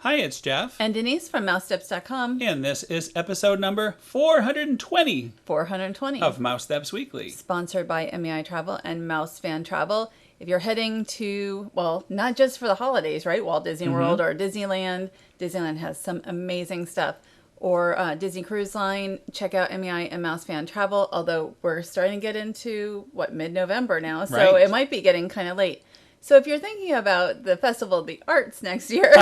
Hi, it's Jeff. And Denise from Mousesteps.com. And this is episode number 420. 420. Of Mousesteps Weekly. Sponsored by MEI Travel and Mouse Fan Travel. If you're heading to, well, not just for the holidays, right? Walt Disney World or Disneyland. Disneyland has some amazing stuff. Or Disney Cruise Line, check out MEI and Mouse Fan Travel. Although we're starting to get into, mid-November now. So It might be getting kind of late. So if you're thinking about the Festival of the Arts next year,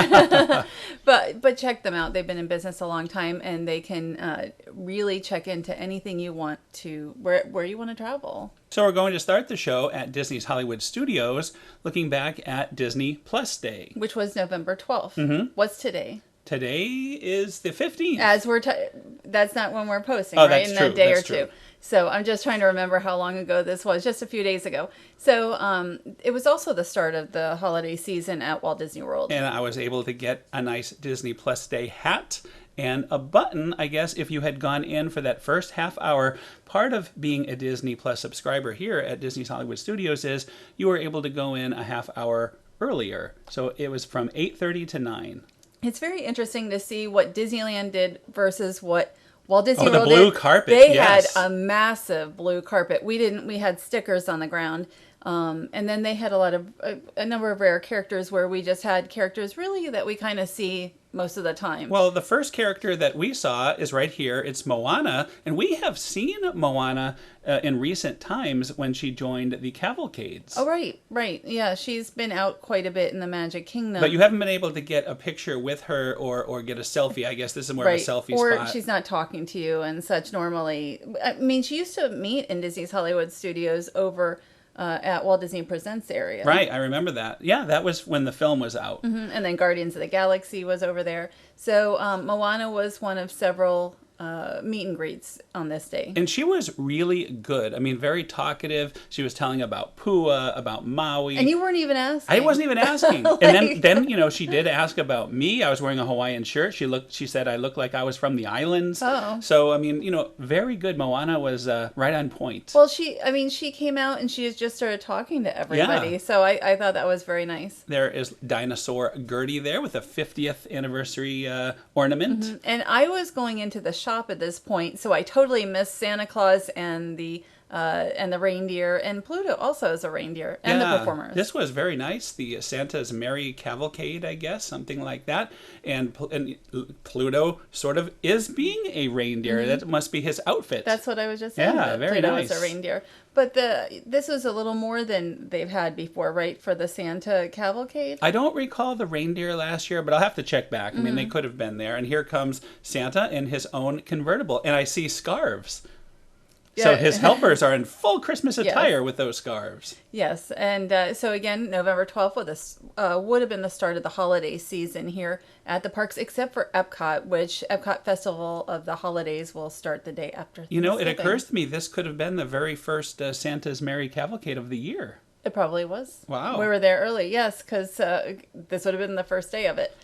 but check them out. They've been in business a long time, and they can really check into anything you want to, where you want to travel. So we're going to start the show at Disney's Hollywood Studios, looking back at Disney Plus Day. Which was November 12th. What's today? Today is the 15th. That's not when we're posting, right? That's in true. A day that's or true. two. So I'm just trying to remember how long ago this was, just a few days ago. So it was also the start of the holiday season at Walt Disney World. And I was able to get a nice Disney Plus Day hat and a button, I guess, if you had gone in for that first half hour. Part of being a Disney Plus subscriber here at Disney's Hollywood Studios is you were able to go in a half hour earlier. So it was from 8:30 to 9. It's very interesting to see what Disneyland did versus what Walt Disney World did. Oh, the blue carpet. They yes. had a massive blue carpet. We didn't. We had stickers on the ground. And then they had a number of rare characters where we just had characters really that we kind of see most of the time. Well, the first character that we saw is right here. It's Moana, and we have seen Moana in recent times when she joined the Cavalcades. Oh, right. Yeah, she's been out quite a bit in the Magic Kingdom. But you haven't been able to get a picture with her or get a selfie. I guess this is more of a selfie spot. Or she's not talking to you and such normally. I mean, she used to meet in Disney's Hollywood Studios over at Walt Disney Presents area. Right, I remember that. Yeah, that was when the film was out. And then Guardians of the Galaxy was over there. So Moana was one of several meet and greets on this day. And she was really good. I mean, very talkative. She was telling about Pua, about Maui. And you weren't even asking. I wasn't even asking. Like... And then she did ask about me. I was wearing a Hawaiian shirt. She said I looked like I was from the islands. Oh. So, I mean, very good. Moana was right on point. Well, she came out and she just started talking to everybody. Yeah. So I thought that was very nice. There is Dinosaur Gertie there with a 50th anniversary ornament. And I was going into the shop at this point, so I totally missed Santa Claus and the reindeer, and Pluto also is a reindeer, and the performers. This was very nice. The Santa's Merry Cavalcade, I guess, something like that. And Pluto sort of is being a reindeer. That must be his outfit. That's what I was just saying. Yeah, very Pluto nice. is a reindeer. But this was a little more than they've had before, right, for the Santa Cavalcade? I don't recall the reindeer last year, but I'll have to check back. I mean, they could have been there. And here comes Santa in his own convertible. And I see scarves. Yeah. So his helpers are in full Christmas attire with those scarves. Yes. And so again, November 12th would have been the start of the holiday season here at the parks, except for Epcot, which Epcot Festival of the Holidays will start the day after Thanksgiving. It occurs to me this could have been the very first Santa's Merry Cavalcade of the year. It probably was. Wow. We were there early, yes, because this would have been the first day of it.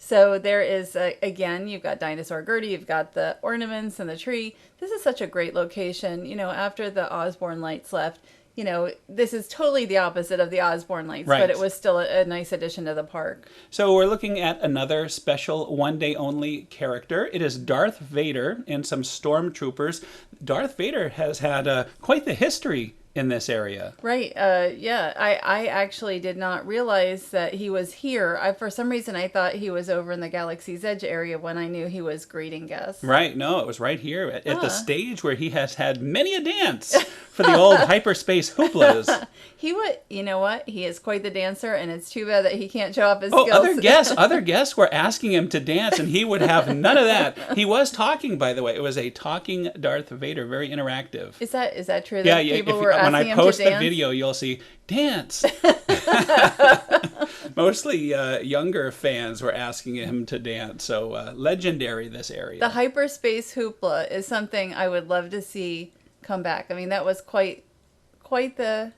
So there is, again, you've got Dinosaur Gertie, you've got the ornaments and the tree. This is such a great location. After the Osborne lights left, this is totally the opposite of the Osborne lights, right. But it was still a nice addition to the park. So we're looking at another special one-day-only character. It is Darth Vader and some stormtroopers. Darth Vader has had quite the history in this area. Right. Yeah. I actually did not realize that he was here. For some reason, I thought he was over in the Galaxy's Edge area when I knew he was greeting guests. Right. No, it was right here at the stage where he has had many a dance for the old hyperspace hooplas. You know what? He is quite the dancer, and it's too bad that he can't show off his skills. Other guests were asking him to dance, and he would have none of that. He was talking, by the way. It was a talking Darth Vader, very interactive. Is that true? That people were when I asking post him to the dance? video, you'll see dance. Mostly younger fans were asking him to dance. So legendary, this area. The hyperspace hoopla is something I would love to see come back. I mean, that was quite the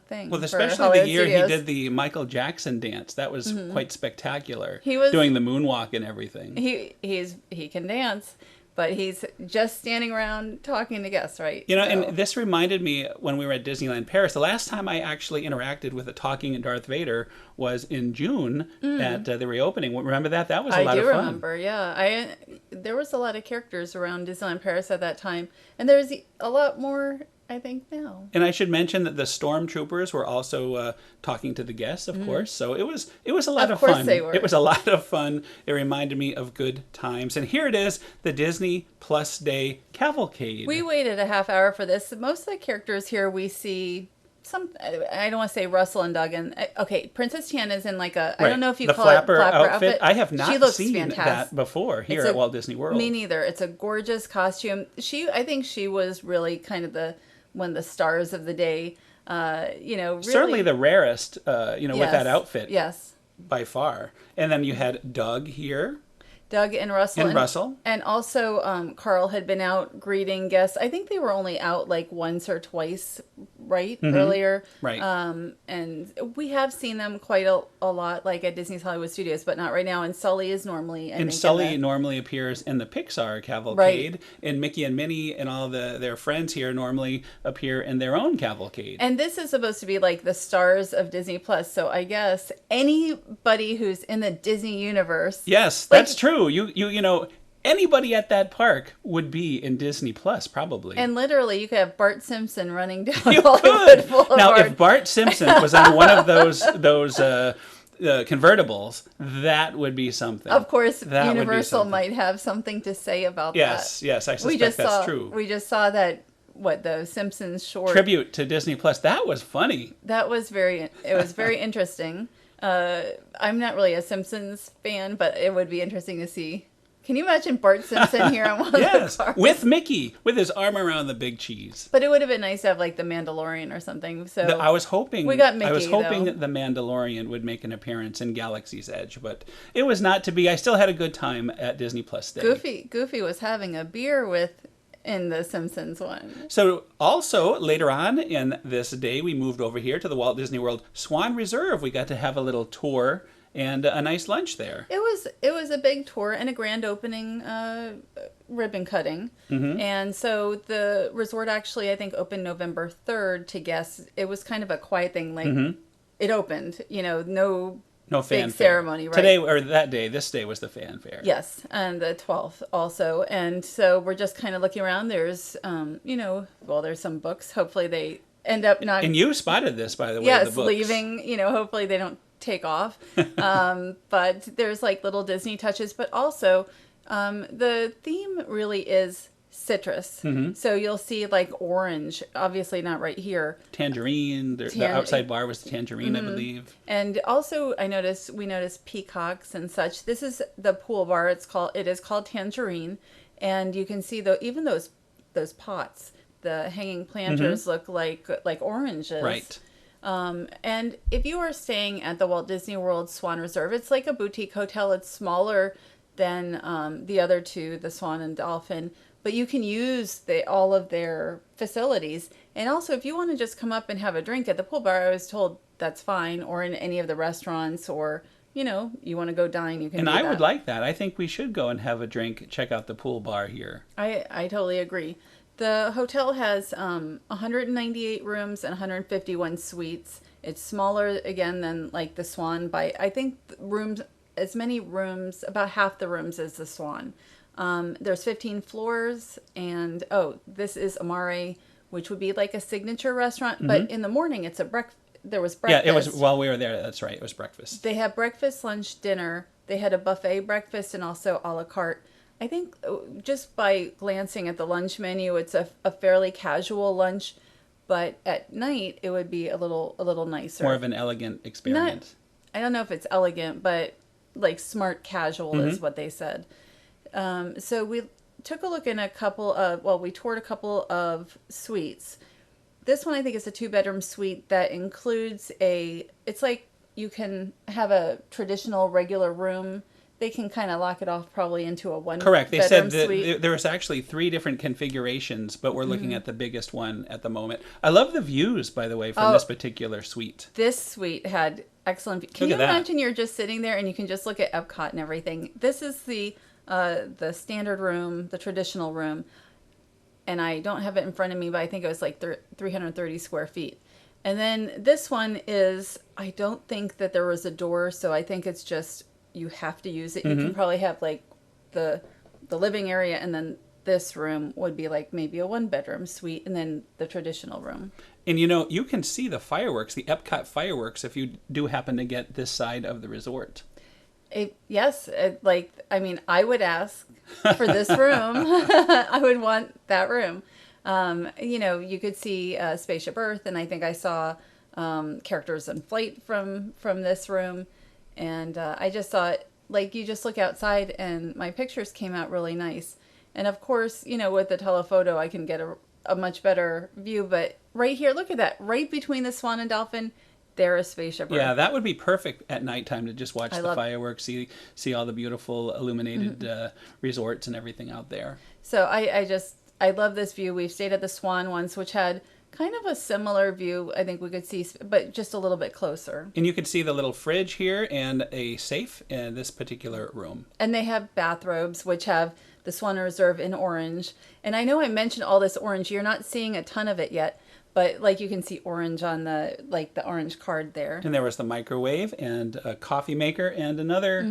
thing. Well, especially the year he did the Michael Jackson dance. That was quite spectacular. He was doing the moonwalk and everything. He can dance. but he's just standing around talking to guests, right? You know, and this reminded me when we were at Disneyland Paris. The last time I actually interacted with a talking Darth Vader was in June at the reopening. Remember that? That was a lot of fun. I do remember, yeah. There was a lot of characters around Disneyland Paris at that time, and there's a lot more, I think, now. And I should mention that the stormtroopers were also talking to the guests, of course. So it was a lot of fun. Of course they were. It was a lot of fun. It reminded me of good times. And here it is, the Disney Plus Day Cavalcade. We waited a half hour for this. Most of the characters here we see some. I don't want to say Russell and Duggan. Okay, Princess Tiana is in like a. Right. I don't know if you call flapper it flapper outfit. I have not she looks seen fantastic. that before here at Walt Disney World. Me neither. It's a gorgeous costume. I think she was really kind of one of the stars of the day. Really, certainly the rarest. With yes, that outfit. Yes. By far. And then you had Doug here. Doug and Russell. Russell. And also Carl had been out greeting guests. I think they were only out like once or twice, right? Earlier. Right. And we have seen them quite a lot, like at Disney's Hollywood Studios, but not right now. And Sully is normally... Sully normally appears in the Pixar Cavalcade. Right. And Mickey and Minnie and all their friends here normally appear in their own Cavalcade. And this is supposed to be like the stars of Disney Plus. So I guess anybody who's in the Disney universe... Yes, that's true. You know, anybody at that park would be in Disney Plus, probably. And literally, you could have Bart Simpson running down Hollywood Boulevard. Now, if Bart Simpson was on one of those convertibles, that would be something. Of course, Universal might have something to say about that. Yes, I suspect that's true. We just saw that. The Simpsons short tribute to Disney Plus. That was funny. It was very interesting. I'm not really a Simpsons fan, but it would be interesting to see. Can you imagine Bart Simpson here on one of the cars? With Mickey, with his arm around the big cheese. But it would have been nice to have like the Mandalorian or something. So I was hoping we got Mickey. I was hoping that the Mandalorian would make an appearance in Galaxy's Edge, but it was not to be. I still had a good time at Disney Plus Day. Goofy was having a beer in the Simpsons one. So also later on in this day, we moved over here to the Walt Disney World Swan Reserve. We got to have a little tour and a nice lunch there. It was a big tour and a grand opening ribbon cutting. And so the resort actually, I think, opened November 3rd to guests. It was kind of a quiet thing. Like it opened, no big ceremony, right? Today, or that day, this day was the fanfare. Yes, and the 12th also. And so we're just kind of looking around. There's, there's some books. Hopefully they end up not... And you spotted this, by the way, yes, the books. leaving, hopefully they don't take off. But there's like little Disney touches. But also, the theme really is citrus. So you'll see like orange, obviously not right here. Tangerine. The outside bar was the tangerine, I believe. And also we noticed peacocks and such. This is the pool bar. It is called Tangerine. And you can see even those pots, the hanging planters look like oranges. Right. And if you are staying at the Walt Disney World Swan Reserve, it's like a boutique hotel. It's smaller than the other two, the Swan and Dolphin. But you can use all of their facilities. And also, if you want to just come up and have a drink at the pool bar, I was told that's fine. Or in any of the restaurants, or, you want to go dine, you can do that. And I would like that. I think we should go and have a drink, check out the pool bar here. I totally agree. The hotel has 198 rooms and 151 suites. It's smaller, again, than like the Swan by, I think, as many rooms, about half the rooms as the Swan. There's 15 floors, and this is Amare, which would be like a signature restaurant. But in the morning, there was breakfast. Yeah, it was while we were there. That's right. It was breakfast. They had breakfast, lunch, dinner. They had a buffet breakfast and also a la carte. I think just by glancing at the lunch menu, it's a fairly casual lunch, but at night it would be a little nicer. More of an elegant experience. I don't know if it's elegant, but like smart casual is what they said. So we took a look in we toured a couple of suites. This one I think is a 2-bedroom suite that includes it's like you can have a traditional regular room. They can kind of lock it off probably into a 1-bedroom Correct. They said suite. there was actually 3 different configurations, but we're looking at the biggest one at the moment. I love the views, by the way, from this particular suite. This suite had excellent views. Can you imagine you're just sitting there and you can just look at Epcot and everything? This is the the standard room, the traditional room, and I don't have it in front of me, but I think it was like 330 square feet. And then this one is, I don't think that there was a door, so I think it's just, you have to use it. You can probably have like the living area, and then this room would be like maybe a 1-bedroom suite, and then the traditional room. And you can see the fireworks, the Epcot fireworks, if you do happen to get this side of the resort. Yes, I would ask for this room. I would want that room. You could see Spaceship Earth, and I think I saw characters in flight from this room. And I just thought, like, you just look outside, and my pictures came out really nice. And of course, with the telephoto, I can get a much better view. But right here, look at that. Right between the Swan and Dolphin, there is Spaceship Earth. Yeah, that would be perfect at nighttime to just watch the fireworks, see all the beautiful illuminated resorts and everything out there. So I love this view. We've stayed at the Swan once, which had kind of a similar view. I think we could see, but just a little bit closer. And you could see the little fridge here and a safe in this particular room. And they have bathrobes, which have the Swan Reserve in orange. And I know I mentioned all this orange. You're not seeing a ton of it yet, but like you can see orange on the orange card there. And there was the microwave and a coffee maker and another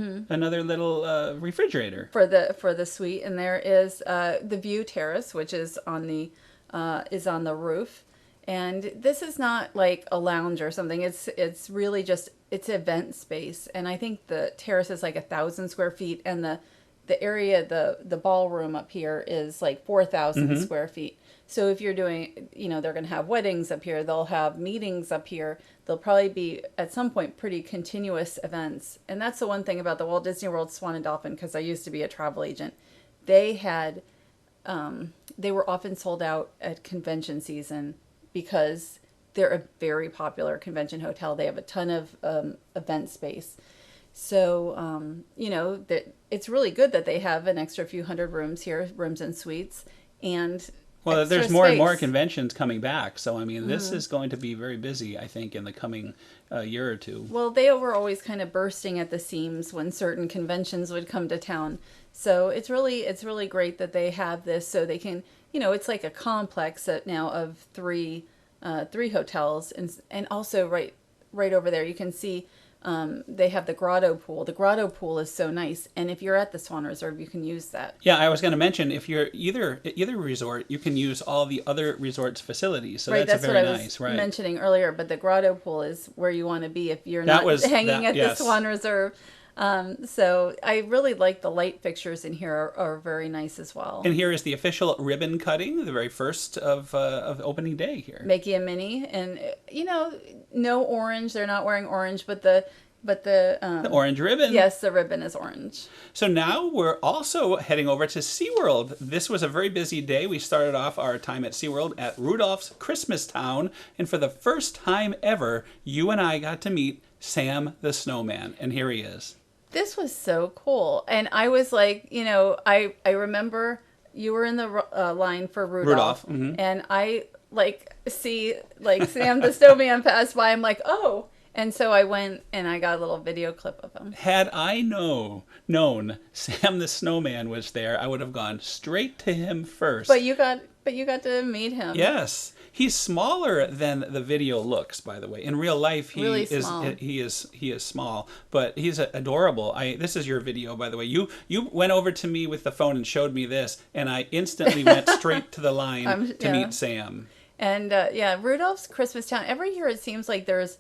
little refrigerator for the suite. And there is the view terrace, which is on the roof. And this is not like a lounge or something. It's really just, it's event space. And I think the terrace is like 1,000 square feet, and the area, the ballroom up here is like 4,000 square feet. So if you're doing, they're going to have weddings up here, they'll have meetings up here. They'll probably be at some point pretty continuous events. And that's the one thing about the Walt Disney World Swan and Dolphin, because I used to be a travel agent. They were often sold out at convention season because they're a very popular convention hotel. They have a ton of event space. So, it's really good that they have an extra few hundred rooms here, rooms and suites, and there's more and more conventions coming back. So, this is going to be very busy, I think, in the coming year or two. Well, they were always kind of bursting at the seams when certain conventions would come to town. So it's really great that they have this, so they can, it's like a complex now of three hotels, and also right over there you can see they have the grotto pool. The grotto pool is so nice, and if you're at the Swan Reserve, you can use that. Yeah, I was going to mention, if you're either resort, you can use all the other resorts' facilities. So right, that's very what nice. I was mentioning earlier, but the grotto pool is where you want to be if you're not hanging at the Swan Reserve. So I really like the light fixtures in here are very nice as well. And here is the official ribbon cutting, the very first of opening day here. Mickey and Minnie, and no orange. They're not wearing orange, but the orange ribbon. Yes, the ribbon is orange. So now we're also heading over to SeaWorld. This was a very busy day. We started off our time at SeaWorld at Rudolph's Christmas Town, and for the first time ever, you and I got to meet Sam the Snowman, and here he is. This was so cool. And I was like, I remember you were in the line for Rudolph. And I see Sam the Snowman pass by. I'm like, oh. And so I went and I got a little video clip of him. Had I known Sam the Snowman was there, I would have gone straight to him first. But you got to meet him. Yes. He's smaller than the video looks, by the way. In real life, he is small, but he's adorable. This is your video, by the way. You went over to me with the phone and showed me this, and I instantly went straight to the line to meet Sam. And Rudolph's Christmas Town. Every year it seems like there's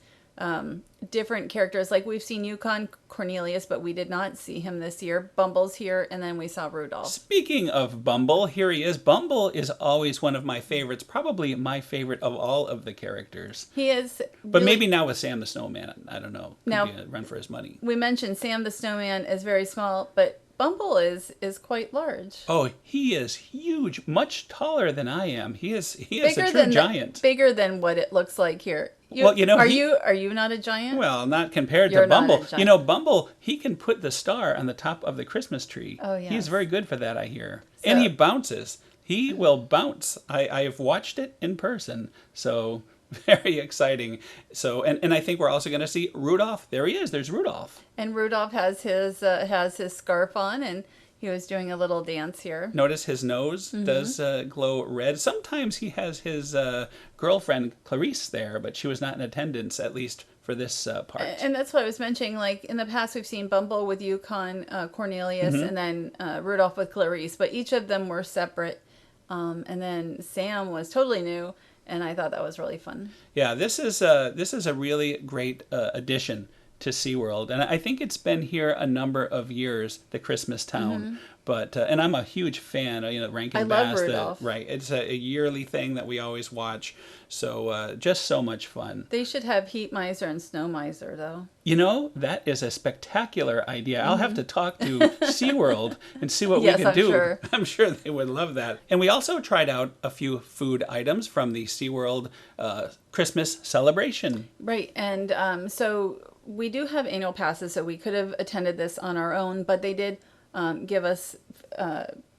different characters. Like we've seen Yukon Cornelius, but we did not see him this year. Bumble's here, and then we saw Rudolph. Speaking of Bumble, here he is. Bumble is always one of my favorites, probably my favorite of all of the characters. He is. But maybe now with Sam the Snowman, I don't know. Could be a run for his money. We mentioned Sam the Snowman is very small, but Bumble is quite large. Oh, he is huge, much taller than I am. He is a true giant. Bigger than what it looks like here. Are you not a giant? Well, not compared to Bumble. Bumble, he can put the star on the top of the Christmas tree. Oh, yeah. He's very good for that, I hear. And he bounces. He will bounce. I have watched it in person, so very exciting. So, and I think we're also going to see Rudolph. There he is. There's Rudolph. And Rudolph has his scarf on, and He was doing a little dance here. Notice his nose does glow red. Sometimes he has his girlfriend Clarice there, but she was not in attendance, at least for this part. And that's what I was mentioning. Like in the past, we've seen Bumble with Yukon, Cornelius, and then Rudolph with Clarice, but each of them were separate. And then Sam was totally new, and I thought that was really fun. Yeah, this is a really great addition to SeaWorld, and I think it's been here a number of years, the Christmas Town. But and I'm a huge fan. Rankin I Bass. love Rudolph. Right, it's a yearly thing that we always watch. So just so much fun. They should have Heat Miser and Snow Miser, though. That is a spectacular idea. I'll have to talk to SeaWorld and see what Yes, we can I'm do. sure. I'm sure they would love that. And we also tried out a few food items from the SeaWorld Christmas celebration. Right, and so we do have annual passes, so we could have attended this on our own, but they did give us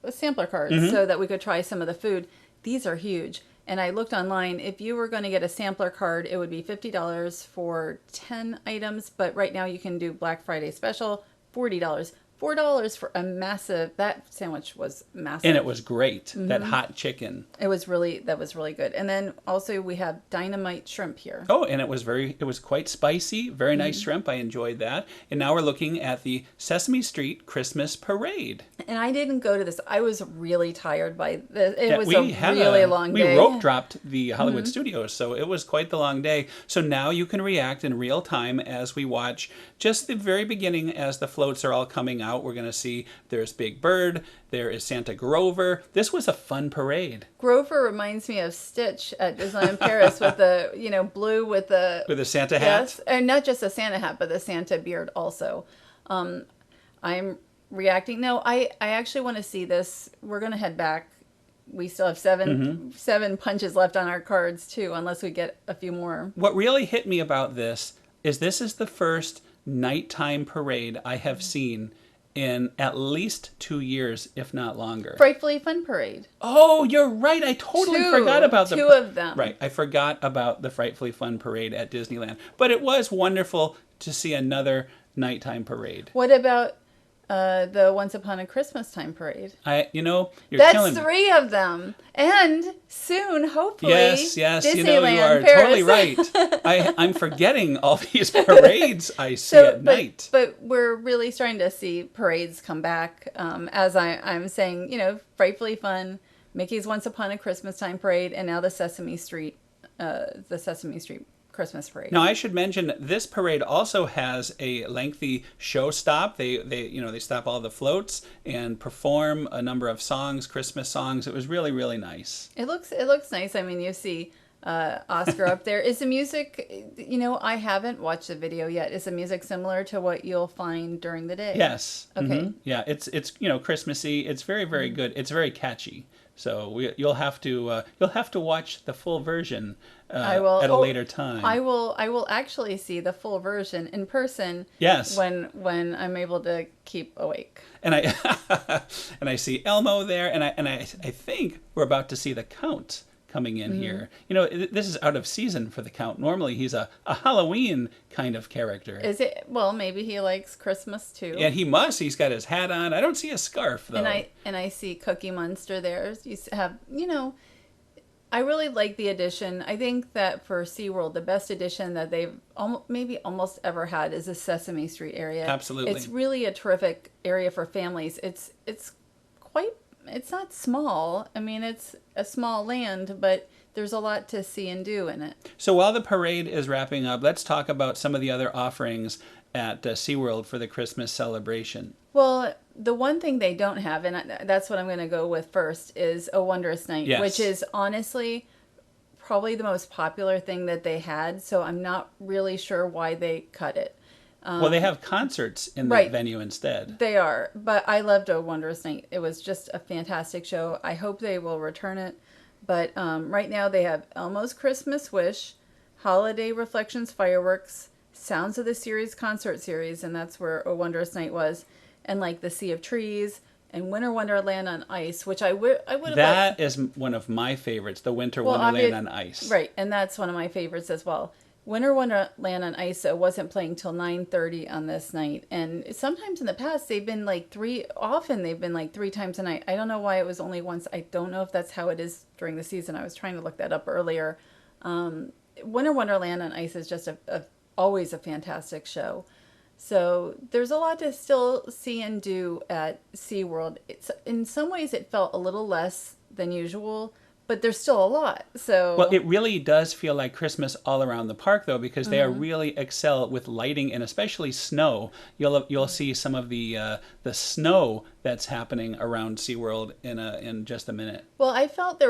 sampler cards so that we could try some of the food. These are huge. And I looked online. If you were going to get a sampler card, it would be $50 for 10 items. But right now you can do Black Friday special, $40. $4 for a massive, that sandwich was massive. And it was great, that hot chicken. That was really good. And then also we have dynamite shrimp here. Oh, and it was quite spicy, very nice shrimp. I enjoyed that. And now we're looking at the Sesame Street Christmas Parade. And I didn't go to this. I was really tired by this. It was a really long day. We rope dropped the Hollywood studios, so it was quite the long day. So now you can react in real time as we watch just the very beginning as the floats are all coming out. We're going to see there's Big Bird, there is Santa Grover. This was a fun parade. Grover reminds me of Stitch at Disneyland Paris with the, blue with the Santa hat. Yes, and not just the Santa hat, but the Santa beard also. I'm reacting. No, I actually want to see this. We're going to head back. We still have seven punches left on our cards too, unless we get a few more. What really hit me about this is the first nighttime parade I have seen in at least 2 years, if not longer. Frightfully Fun Parade. Oh, you're right. I totally forgot about two of them. Right, I forgot about the Frightfully Fun Parade at Disneyland. But it was wonderful to see another nighttime parade. What about the Once Upon a Christmas Time Parade? You're That's killing me. 3 of them. And soon, hopefully, Yes, Disneyland you are Paris. totally right. I'm forgetting all these parades I see at night. But we're really starting to see parades come back. As I'm saying, Frightfully Fun, Mickey's Once Upon a Christmas Time Parade, and now the Sesame Street Christmas Parade. Now, I should mention this parade also has a lengthy show stop. They stop all the floats and perform a number of songs, Christmas songs. It was really, really nice. It looks nice. I mean, you see Oscar up there. Is the music? I haven't watched the video yet. Is the music similar to what you'll find during the day? Yes. Okay. Yeah, it's Christmassy. It's very, very good. It's very catchy. So you'll have to watch the full version at a later time. I will actually see the full version in person. Yes. When I'm able to keep awake. And I see Elmo there, and I think we're about to see the Count coming in here. This is out of season for the Count. Normally he's a Halloween kind of character. Is it? Well, maybe he likes Christmas too. And he must. He's got his hat on. I don't see a scarf though. And I see Cookie Monster there. You have, I really like the addition. I think that for SeaWorld, the best addition that they've almost ever had is the Sesame Street area. Absolutely. It's really a terrific area for families. It's not small. I mean, it's a small land, but there's a lot to see and do in it. So while the parade is wrapping up, let's talk about some of the other offerings at SeaWorld for the Christmas celebration. Well, the one thing they don't have, and that's what I'm going to go with first, is A Wondrous Night, Yes. which is honestly probably the most popular thing that they had. So I'm not really sure why they cut it. Well, they have concerts in right. that venue instead. They are, but I loved A Wondrous Night. It was just a fantastic show. I hope they will return it. But right now they have Elmo's Christmas Wish, Holiday Reflections Fireworks, Sounds of the Series concert series, and that's where A Wondrous Night was, and like the Sea of Trees and Winter Wonderland on Ice, which I would have. That is one of my favorites, the Winter Wonderland on Ice. Right, and that's one of my favorites as well. Winter Wonderland on Ice wasn't playing till 9:30 on this night, and sometimes in the past they've been like they've been like 3 times a night. I don't know why it was only once. I don't know if that's how it is during the season. I was trying to look that up earlier. Winter Wonderland on Ice is just always a fantastic show. So there's a lot to still see and do at SeaWorld. In some ways it felt a little less than usual, but there's still a lot. So well, it really does feel like Christmas all around the park, though, because they are really excel with lighting and especially snow. You'll see some of the snow that's happening around SeaWorld in just a minute. Well, I felt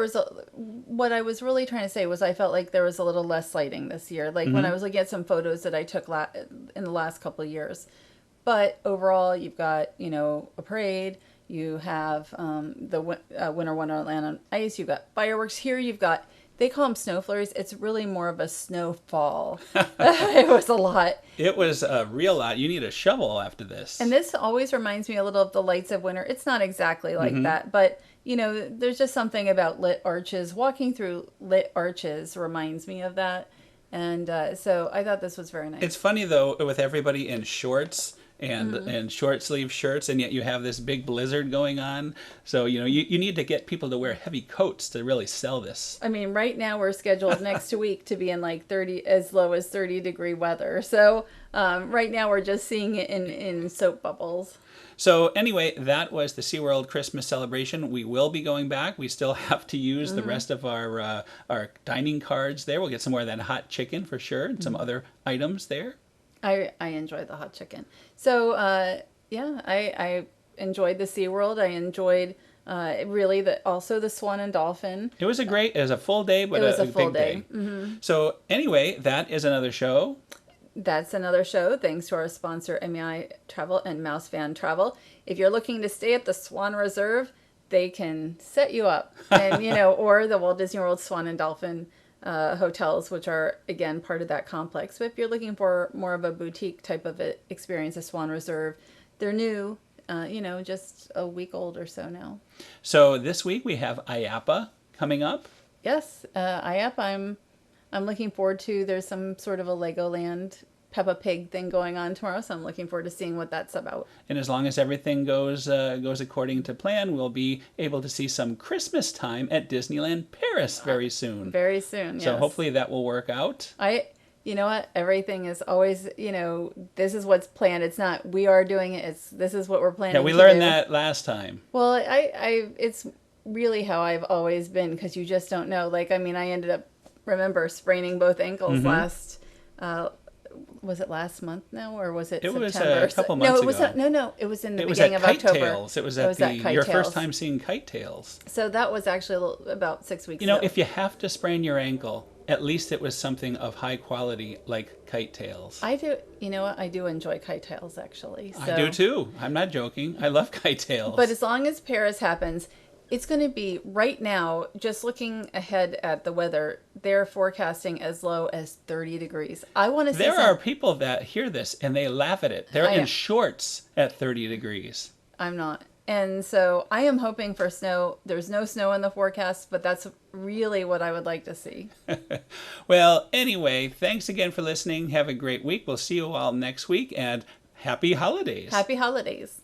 what I was really trying to say was I felt like there was a little less lighting this year. Like when I was looking at some photos that I took in the last couple of years. But overall, you've got, a parade. You have the Winter Wonderland on Ice. You've got fireworks. Here you've got, they call them snow flurries. It's really more of a snowfall. It was a lot. It was a real lot. You need a shovel after this. And this always reminds me a little of the Lights of Winter. It's not exactly like that, but, there's just something about lit arches. Walking through lit arches reminds me of that. And so I thought this was very nice. It's funny, though, with everybody in shorts and short sleeve shirts, and yet you have this big blizzard going on. So, you need to get people to wear heavy coats to really sell this. I mean, right now we're scheduled next week to be in like 30, as low as 30-degree weather. So right now we're just seeing it in soap bubbles. So anyway, that was the SeaWorld Christmas celebration. We will be going back. We still have to use the rest of our dining cards there. We'll get some more of that hot chicken for sure, and some other items there. I enjoyed the hot chicken. So, I enjoyed the SeaWorld. I enjoyed really also the Swan and Dolphin. It was a full day, but it was a big full day. So anyway, that is another show. That's another show, thanks to our sponsor, MEI Travel and Mouse Fan Travel. If you're looking to stay at the Swan Reserve, they can set you up. And, or the Walt Disney World Swan and Dolphin hotels, which are, again, part of that complex. But if you're looking for more of a boutique type of experience, a Swan Reserve, they're new, just a week old or so now. So this week we have IAPA coming up. Yes, IAPA I'm looking forward to. There's some sort of a Legoland Peppa Pig thing going on tomorrow, so I'm looking forward to seeing what that's about. And as long as everything goes according to plan, we'll be able to see some Christmas time at Disneyland Paris very soon. Very soon, yes. So hopefully that will work out. You know what? Everything is always, this is what's planned. It's not we are doing it. This is what we're planning. Yeah, we learned that last time. Well, it's really how I've always been, because you just don't know. I ended up spraining both ankles last. Was it last month now, or was it September? It was a couple months ago. No, it was in the beginning of October. It was at your first time seeing Kite Tails. So that was actually about 6 weeks ago. If you have to sprain your ankle, at least it was something of high quality like Kite Tails. I do, I do enjoy Kite Tails, actually. So. I do too. I'm not joking. I love Kite Tails. But as long as Paris happens, it's going to be, right now, just looking ahead at the weather, they're forecasting as low as 30 degrees. I want to see There are people that hear this and they laugh at it. They're in shorts at 30 degrees. I'm not. And so I am hoping for snow. There's no snow in the forecast, but that's really what I would like to see. Well, anyway, thanks again for listening. Have a great week. We'll see you all next week, and happy holidays. Happy holidays.